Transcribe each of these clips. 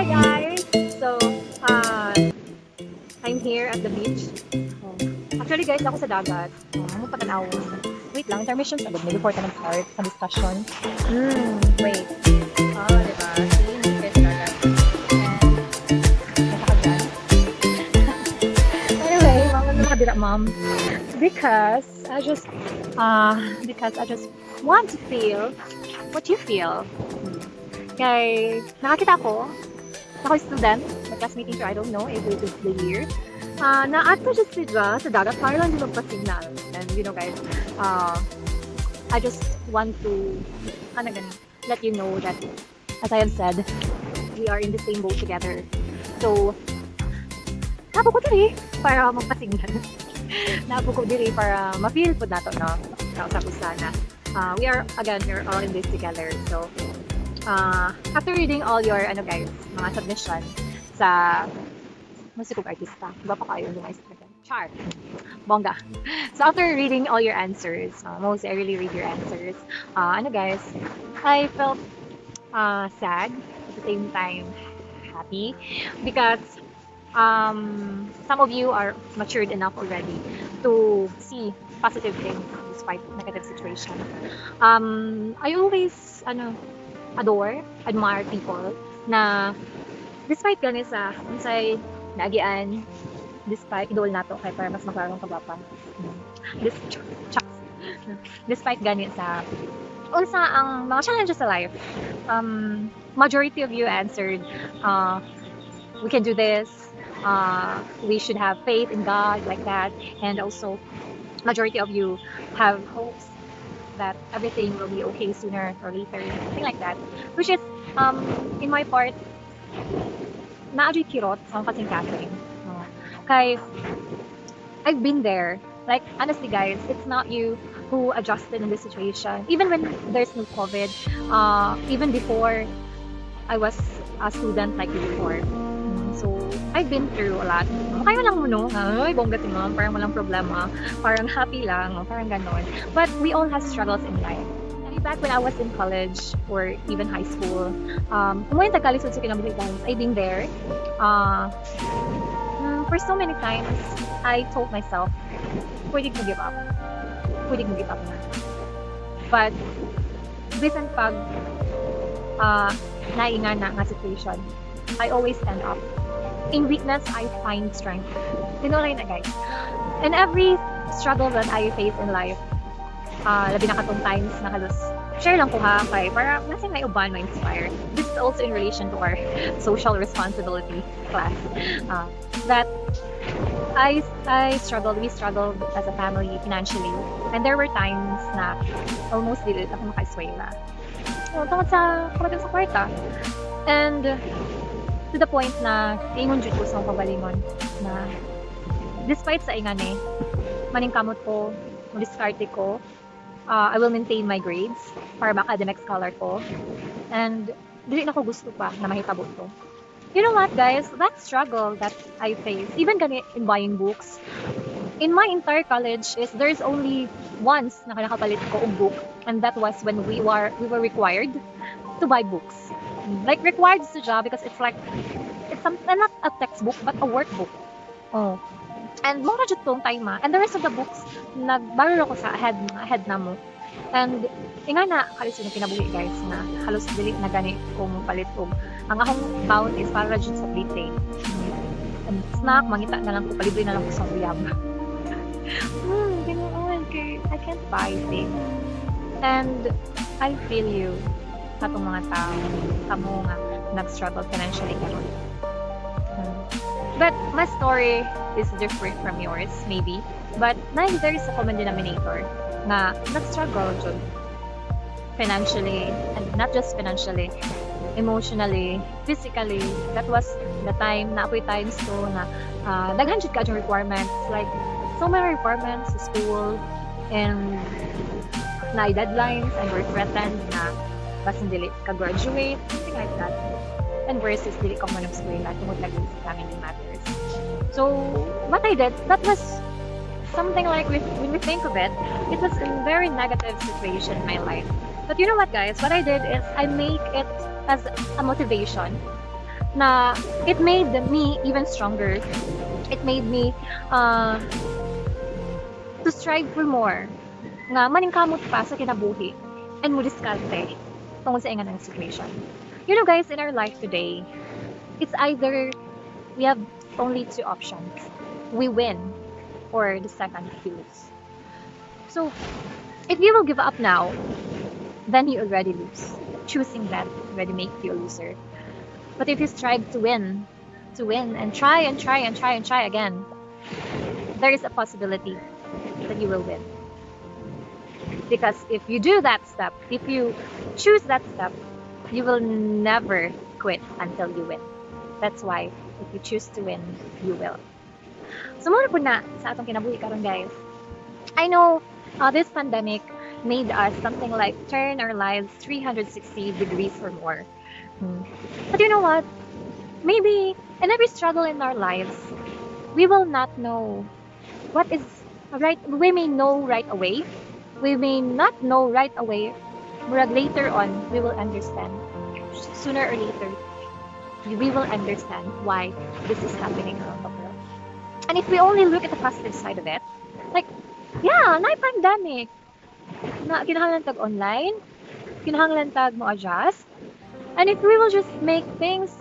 Hi guys! So, I'm here at the beach. Oh. Actually guys, ako sa dagat. Ano pa tanawon? Wait lang, intermission sa may before ka nag-start sa discussion. Wait. Diba? See, hindi kayo sa dagat. And, nasa ka dyan. Anyway, mama na nakabira, ma'am. Because I just want to feel what you feel. Kay, nakakita ko, ako student, my classmate teacher, I don't know if it is the year, na ato just sila sa dagat, para lang din magpa-signal. And you know guys, I just want to, let you know that, as I have said, we are in the same boat together. So, napo ko diri para magpa-signal. Napo ko diri para ma-feel po nato, no? Kausap sana. We're all in this together. So, after reading all your mga submission sa musikong artista, iba pa kayo yung Char. Bongga. So after reading all your answers, mostly I really read your answers. I felt sad at the same time happy because some of you are matured enough already to see positive things despite negative situation. I always admire people na despite ganit sa unsay nagian, despite idol nato kay para mas maklarong kagwapa. Despite ganit sa unsa ang mga challenges sa life, majority of you answered we can do this, we should have faith in God, like that. And also majority of you have hopes that everything will be okay sooner or later, something like that. Which is, in my part, naadyo'y kirot sa kasing-kasing. Kay, I've been there. Like, honestly guys, it's not you who adjusted in this situation. Even when there's no COVID, even before I was a student like before. So, I've been through a lot. Kaya lang mo, no? Ay, bongga si ma'am. Parang walang problema. Parang happy lang. Parang ganon. But we all have struggles in life. Back when I was in college or even high school, kumuha yung tagalisod sa kinabuhi guys, I've been there. For so many times, I told myself, pwede ko give up. Pwede ko give up na. But, bisan pag nainga na nga situation, I always stand up. In weakness, I find strength. Tinulay na guys. And every struggle that I face in life, labi na katong times na halos share lang ko ha kay para masing may uban ma-inspire. This is also in relation to our social responsibility class. That we struggled as a family financially. And there were times na almost dili ako makaiswela. Tungkol sa kamatang sa kwarta. And to the point na ingon jud ko sa pagalingon na despite sa ingan maningkamot ko, diskarte ko, I will maintain my grades para academic scholar ko. And dili na ko gusto pa na mahitabo to. You know what guys, that struggle that I face, even gani in buying books, in my entire college is there's only once na nakapalit ko og book, and that was when we were required to buy books. Like required sa job because it's not a textbook but a workbook. Oh. And mura jud tong time and the rest of the books nagbarro ko sa ahead na mo. And inga na kalisod na kinabuhi guys na halos dili na gani kung palit og ang akong bound is para jud sa plate. And snack mangita na lang ko, palibre na lang ko sa uyab. Ganoon kay I can't buy things. And I feel you katong mga tao kamo nga nag-struggle financially karon. But my story is different from yours, maybe. But there is a common denominator na nag-struggle jud financially, and not just financially, emotionally, physically. That was the time na ako'y times to na daghan jud ka yung requirements, like so many requirements sa school, and na deadlines, and we're threatened na basin dili ka graduate, something like that. And versus dili ka mo nag-eskwela tungod lagi sa family matters. So what I did, that was something like when we think of it was a very negative situation in my life. But you know what guys, what I did is I make it as a motivation na it made me even stronger. It made me uh, to strive for more. Nga maningkamot pa sa kinabuhi and mo diskarte tungkol sa ingan ng situation. You know guys, in our life today, it's either we have only two options. We win or the second we lose. So if you will give up now, then you already lose. Choosing that already make you a loser. But if you strive to win and try and try and try and try again, there is a possibility that you will win. Because if you do that step, if you choose that step, you will never quit until you win. That's why if you choose to win, you will. So muna po na sa atong kinabuhi karon guys. I know this pandemic made us something like turn our lives 360 degrees or more. But you know what? Maybe in every struggle in our lives, we will not know what is right. We may know right away. We may not know right away. But later on, we will understand. Sooner or later, we will understand why this is happening around the world. And if we only look at the positive side of it, like, yeah, na pandemic, na kinahanglan tag online, kinahanglan tag mo adjust, and if we will just make things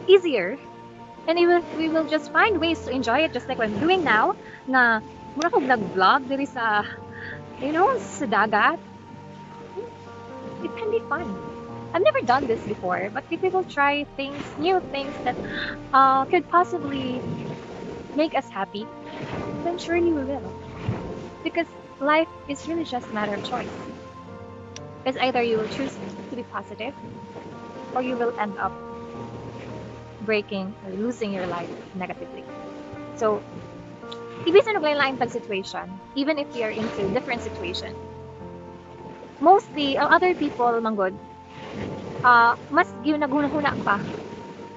easier, and we will just find ways to enjoy it, just like what I'm doing now, na mura kong nag-vlog diri sa, sa dagat, it can be fun. I've never done this before, but if we will try new things that could possibly make us happy, then surely we will. Because life is really just a matter of choice. It's either you will choose to be positive, or you will end up breaking or losing your life negatively. So, ibig sa naglain-lain tag situation, even if we are into different situation, mostly other people manggod, mas ginaguna-huna pa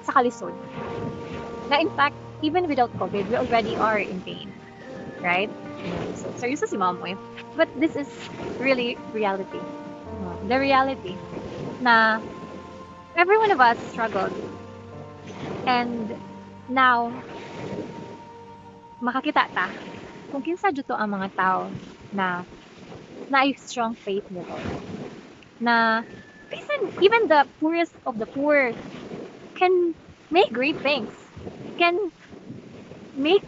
sa kalisod. Na in fact, even without COVID, we already are in pain, right? So, seryoso si mom mo eh. But this is really reality. The reality na every one of us struggled. And now, makakita ta kung kinsa dito ang mga tao na ay strong faith nito. Na even the poorest of the poor can make great things, can make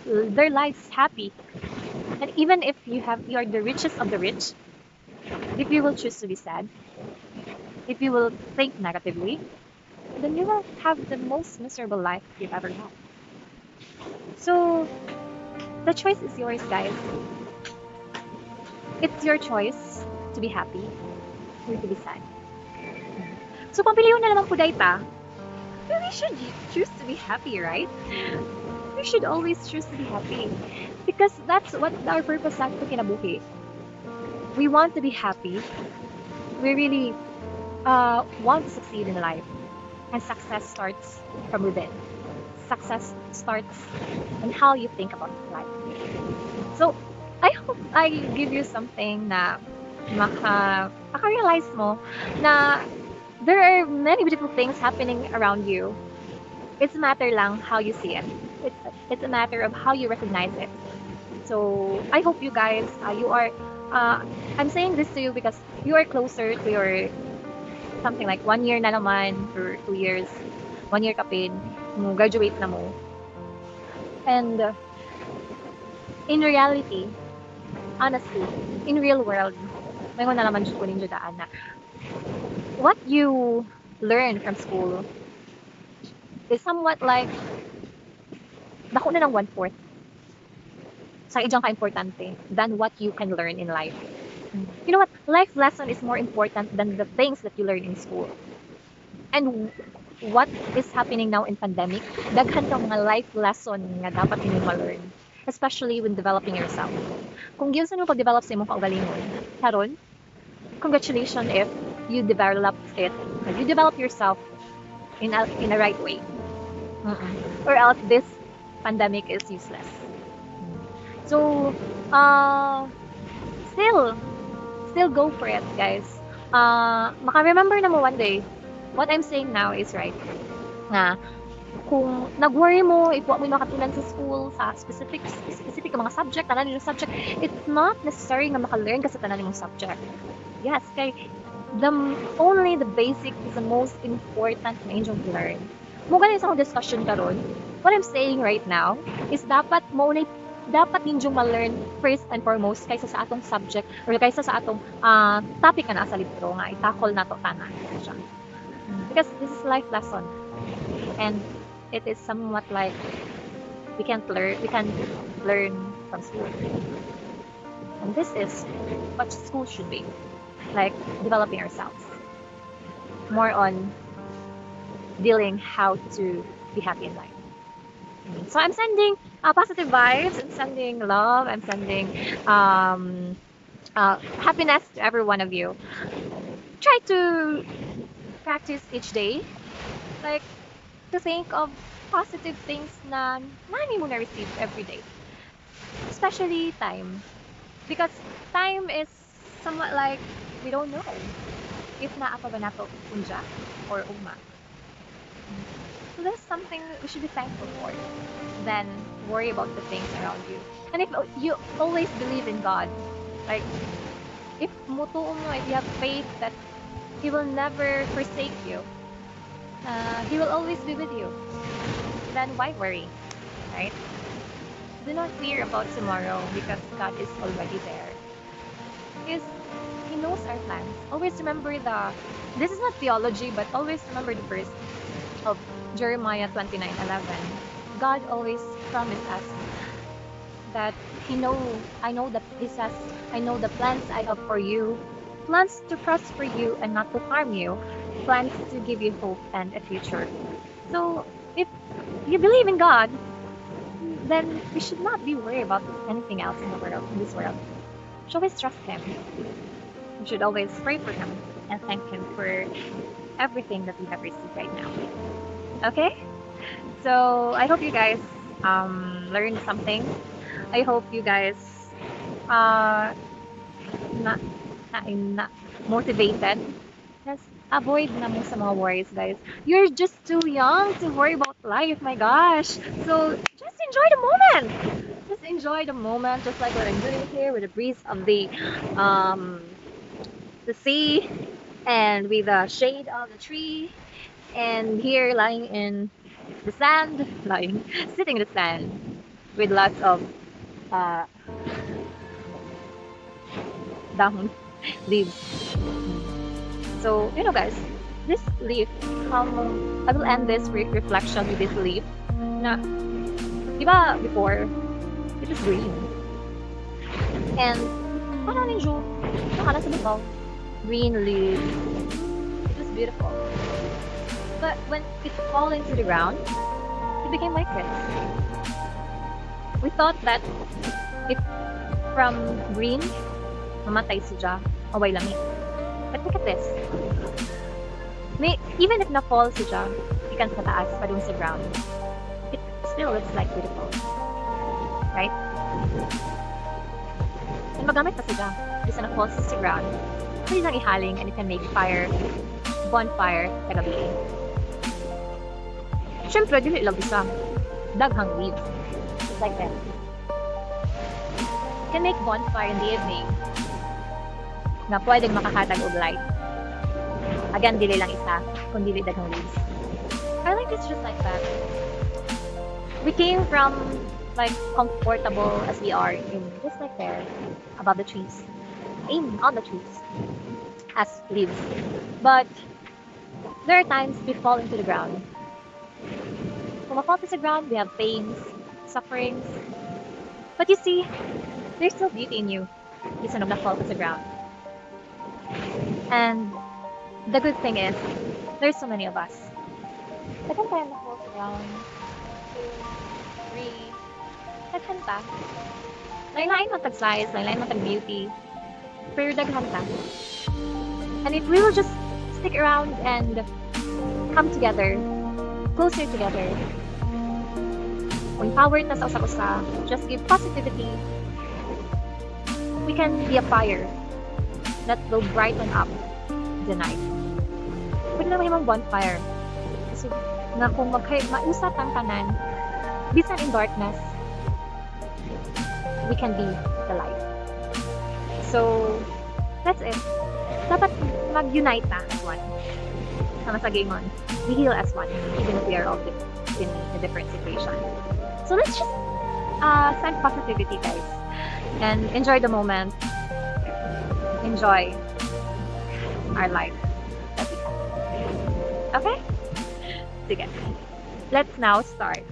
their lives happy. And even if you are the richest of the rich, if you will choose to be sad, if you will think negatively, then you will have the most miserable life you've ever had. So, the choice is yours, guys. It's your choice to be happy or to be sad. So, pamiliyon na naman po dayta. We should choose to be happy, right? We should always choose to be happy. Because that's what our purpose sa kinabuhi. We want to be happy. We really want to succeed in life. And success starts from within. Success starts in how you think about life. So, I hope I give you something na maka-realize mo na there are many beautiful things happening around you. It's a matter lang how you see it. It's a matter of how you recognize it. So, I hope you guys, you are, I'm saying this to you because you are closer to your something like 1 year na naman or 2 years. 1 year ka pin, graduate na mo. And in reality, honestly, in real world, may na naman dyan ko ninyo daan na what you learn from school is somewhat like dako na ng 1/4 sa ijang ka-importante than what you can learn in life. You know what? Life lesson is more important than the things that you learn in school. And what is happening now in pandemic, daghan ka mga life lesson nga dapat ninyo ma-learn. Especially when developing yourself. Kung giyon sa nyo pag-develop sa imong kaugalingon, karon, congratulations if you develop it, you develop yourself in a right way. Or else this pandemic is useless. So, still go for it, guys. Maka-remember na mo one day, what I'm saying now is right. nga kung nag-worry mo, ikuha mo yung makatulan sa school, sa specific nga mga subject, tanan yung subject, it's not necessary nga maka-learn ka sa tanan yung subject. Yes, kay only the basic is the most important na inyong learn. Mo ganin sa akong discussion karon, what I'm saying right now is dapat ninyong ma-learn first and foremost kaysa sa atong subject or kaysa sa atong topic na nasa libro nga itakol na to tanan siya. Because this is life lesson. And it is somewhat like we can learn from school. And this is what school should be. Like developing ourselves. More on dealing how to be happy in life. So I'm sending positive vibes, I'm sending love, I'm sending happiness to every one of you. Try to practice each day. Like to think of positive things na nani mo na-receive every day. Especially time. Because time is somewhat like we don't know if naa pa ba nato unja or ugma. So that's something we should be thankful for than worry about the things around you. And if you always believe in God, like if mutuo mo, if you have faith that He will never forsake you, He will always be with you, then why worry, right? Do not fear about tomorrow because God is already there. He knows our plans. Always remember this is not theology, but always remember the verse of Jeremiah 29:11. God always promised us that I know that He says, I know the plans I have for you, plans to prosper you and not to harm you, plans to give you hope and a future. So if you believe in God, then we should not be worried about anything else in this world. We should always trust Him. We should always pray for Him and thank Him for everything that we have received right now. Okay? So I hope you guys learned something. I hope you guys na motivated. Just avoid na mo sa mga worries, guys. You're just too young to worry about life, my gosh. So just enjoy the moment. Just enjoy the moment, just like what I'm doing here with the breeze of the sea and with the shade of the tree, and here lying in the sand, sitting in the sand with lots of down leaves. So, guys, this leaf, I will end this reflection with this leaf. Na, diba before, it was green. And, parang ninyo, nakala sa lipaw, green leaf. It was beautiful. But when it fell into the ground, it became like this. We thought that if from green, mamatay siya, away lamig. But look at this. Even if na-fall siya, ikan sa taas, pa dun sa ground, it still looks like beautiful. Right? And magamit pa siya, just na-fall sa ground. Pwede lang ihaling and it can make bonfire sa gabi. Siyempre, dili lang isa. Daghang leaves. Just like that. You can make bonfire in the evening na pwedeng makakatag og light. Again, dili lang isa, kung dili daghang leaves. I like this just like that. We came from like comfortable as we are in just like there, above the trees, in on the trees, as leaves. But there are times we fall into the ground. Kung ma-fall to the ground, we have pains, sufferings. But you see, there's still beauty in you. Bisa nung na-fall to the ground. And the good thing is, there's so many of us. Second time na-fall to the ground. 2, 3. Daghan ta. Lain-lain mo tag-size, lain-lain mo tag-beauty. Pero daghan ta. And if we will just stick around and come together, closer together, empowered na sa usa-usa, just give positivity, we can be a fire that will brighten up the night. Pwede naman yung bonfire. So, nga kung mausat ang tanan, bisan in darkness, we can be the light. So, that's it. Dapat mag-unite na as one. Sama sa gingon, we heal as one, even if we are all in a different situation. So let's just send positivity, guys, and enjoy the moment. Enjoy our life that we have. Okay? Sige. Let's now start